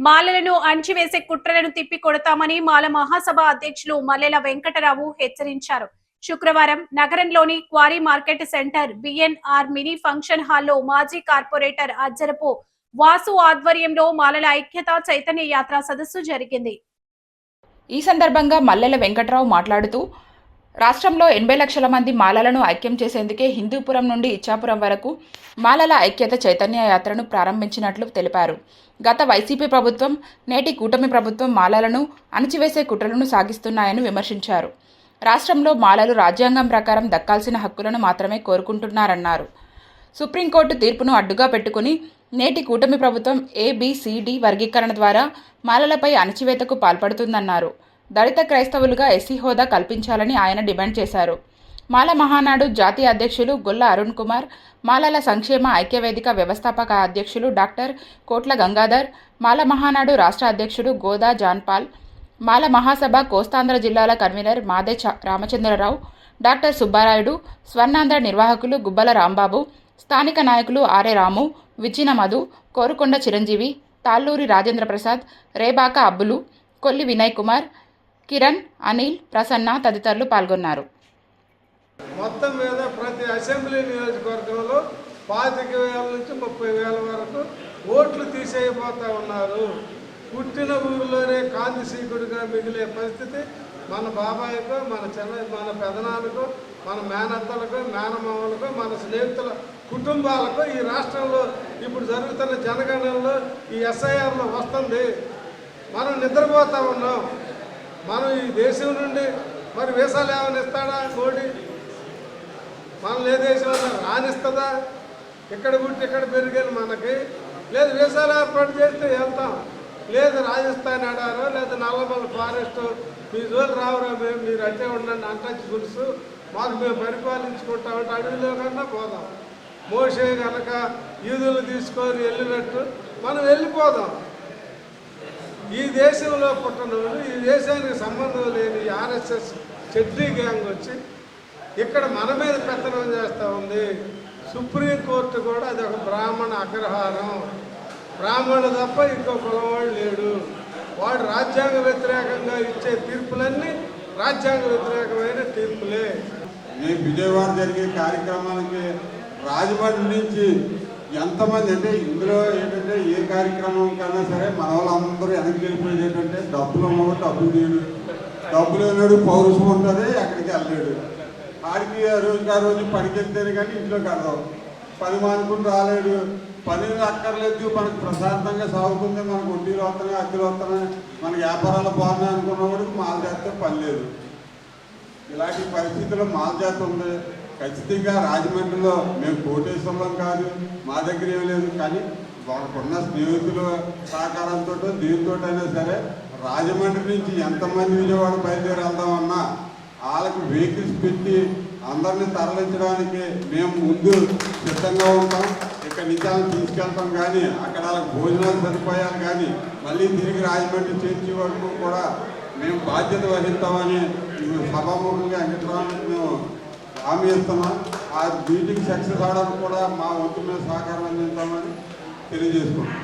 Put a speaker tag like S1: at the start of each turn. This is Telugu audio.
S1: మాలలను అణచివేసే కుట్రలను తిప్పి కొడతామని మాల మహాసభ అధ్యక్షులు మల్లెల వెంకటరావు హెచ్చరించారు. శుక్రవారం నగరంలోని quarry market centre BNR mini function హాల్లో మాజీ కార్పొరేటర్ అజ్జరపు వాసు ఆధ్వర్యంలో మాలల ఐక్యత చైతన్య యాత్ర సదస్సు జరిగింది.
S2: ఈ సందర్భంగా మల్లెల వెంకటరావు మాట్లాడుతూ రాష్ట్రంలో 80 లక్షల మంది మాలలను ఐక్యం చేసేందుకే హిందూపురం నుండి ఇచ్చాపురం వరకు మాలల ఐక్యత చైతన్య యాత్రను ప్రారంభించినట్లు తెలిపారు. గత వైసీపీ ప్రభుత్వం, నేటి కూటమి ప్రభుత్వం మాలలను అణచివేసే కుట్రలను సాగిస్తున్నాయని విమర్శించారు. రాష్ట్రంలో మాలలు రాజ్యాంగం ప్రకారం దక్కాల్సిన హక్కులను మాత్రమే కోరుకుంటున్నారన్నారు. సుప్రీంకోర్టు తీర్పును అడ్డుగా పెట్టుకుని నేటి కూటమి ప్రభుత్వం ABCD వర్గీకరణ ద్వారా మాలలపై అణచివేతకు పాల్పడుతుందన్నారు. దళిత క్రైస్తవులుగా ఎస్సీ హోదా కల్పించాలని ఆయన డిమాండ్ చేశారు. మాల మహానాడు జాతీయ అధ్యక్షులు గొల్ల అరుణ్ కుమార్, మాలల సంక్షేమ ఐక్యవేదిక వ్యవస్థాపక అధ్యక్షులు డాక్టర్ కోట్ల గంగాధర్, మాల మహానాడు రాష్ట్ర అధ్యక్షుడు గోదా జాన్పాల్, మాల మహాసభ కోస్తాంధ్ర జిల్లాల కన్వీనర్ మాదే రామచంద్రరావు, డాక్టర్ సుబ్బారాయుడు, స్వర్ణాంధ్ర నిర్వాహకులు గుబ్బల రాంబాబు, స్థానిక నాయకులు ఆర్ఏ రాము, విచ్చిన మధు, కోరుకొండ చిరంజీవి, తాళ్ళూరి రాజేంద్ర ప్రసాద్, రేబాక అబ్బులు, కొల్లి వినయ్ కుమార్, కిరణ్, అనిల్, ప్రసన్న తదితరులు పాల్గొన్నారు.
S3: మొత్తం మీద ప్రతి అసెంబ్లీ నియోజకవర్గంలో 25,000 నుంచి 30,000 వరకు ఓట్లు తీసేయబోతా ఉన్నారు. పుట్టిన ఊరిలోనే కాంతి సీకుడిగా మిగిలే పరిస్థితి మన బాబాయ్కో, మన పెదనాన్నకో, మన మేనత్తలకో, మేనమామలకో, మన స్నేహితుల కుటుంబాలకు ఈ రాష్ట్రంలో ఇప్పుడు జరుగుతున్న జనగణనలో ఈ SIRలో వస్తుంది. మనం నిద్రపోతూ ఉన్నాం. మనం ఈ దేశం నుండి మరి వీసాలు ఏమైనా ఇస్తాడా మోడీ? మనం ఏ దేశం రానిస్తుందా? ఇక్కడ పుట్టి ఇక్కడ పెరిగాను మనకి లేదు. వీసాలు ఏర్పాటు చేస్తే వెళ్తాం. లేదు రాజస్థాన్ ఆడారో లేదా నల్లమల్ల ఫారెస్ట్ మీ జోలు రావురా, మీరు అట్టే ఉండండి, అంటచ్చి గురుసు మాకు మేము పరిపాలించుకుంటామంటే అడవిలో కన్నా పోదాం. మోసే కనుక ఈదులు తీసుకొని వెళ్ళినట్టు మనం వెళ్ళిపోదాం. ఈ దేశంలో పుట్టినోళ్ళు, ఈ దేశానికి సంబంధం లేని RSS చెడ్డీ గ్యాంగ్ వచ్చి ఇక్కడ మన మీద పెత్తనం చేస్తూ ఉంది. సుప్రీంకోర్టు కూడా అది ఒక బ్రాహ్మణ అగ్రహారం. బ్రాహ్మణుడు తప్ప ఇంకో కులవాడు లేడు. వాడు రాజ్యాంగ వ్యతిరేకంగా ఇచ్చే తీర్పులన్నీ రాజ్యాంగ వ్యతిరేకమైన తీర్పులే.
S4: ఈ విజయవాడ జరిగే కార్యక్రమానికి రాజమండ్రి నుంచి ఎంతమంది అంటే ఇందులో ఏంటంటే ఏ కార్యక్రమం కన్నా సరే మన వాళ్ళందరూ వెనక్కి వెళ్ళిపోయేది ఏంటంటే డబ్బులు ఉన్నవాడు డబ్బులు తీయడు, డబ్బులు వెళ్ళాడు పౌరుషం ఉంటుంది, ఎక్కడికి వెళ్ళాడు. ఆడికి ఆ రోజు పనికి వెళ్తేనే కానీ ఇంట్లోకి వెళ్దాం. పని మానుకుని రాలేడు, పని అక్కర్లేదు, మనకు ప్రశాంతంగా సాగుతుంది, మనకు వడ్డీలు వస్తున్నాయి, అద్దెలు వస్తున్నాయి, మన వ్యాపారాలు బాగున్నాయి అనుకున్నవాడికి మాల చేస్తే పని లేదు. ఇలాంటి పరిస్థితుల్లో మాల చేత ఉంది. ఖచ్చితంగా రాజమండ్రిలో మేము కోటేశ్వరం కాదు, మా దగ్గర ఏం లేదు, కానీ వాళ్ళకున్న స్నేహితుల సహకారంతో దీంతో అయినా సరే రాజమండ్రి నుంచి ఎంతమంది విజయవాడ బయలుదేరి వెళ్దామన్నా వాళ్ళకి వెహికల్స్ పెట్టి అందరినీ తరలించడానికి మేము ముందు సిద్ధంగా ఉంటాం. ఇక్కడ నిజాలను తీసుకెళ్తాం, కానీ అక్కడ వాళ్ళకి భోజనాలు సదుపాయాలు కానీ మళ్ళీ తిరిగి రాజమండ్రి చేర్చే వరకు కూడా మేము బాధ్యత వహిస్తామని సభాముఖంగా వెంకటరామకి మేము హామీ ఇస్తున్నాం. ఆ మీటింగ్ సక్సెస్ అవడానికి కూడా మా వంతు మీద సహకారం అందిస్తామని తెలియజేసుకుంటాం.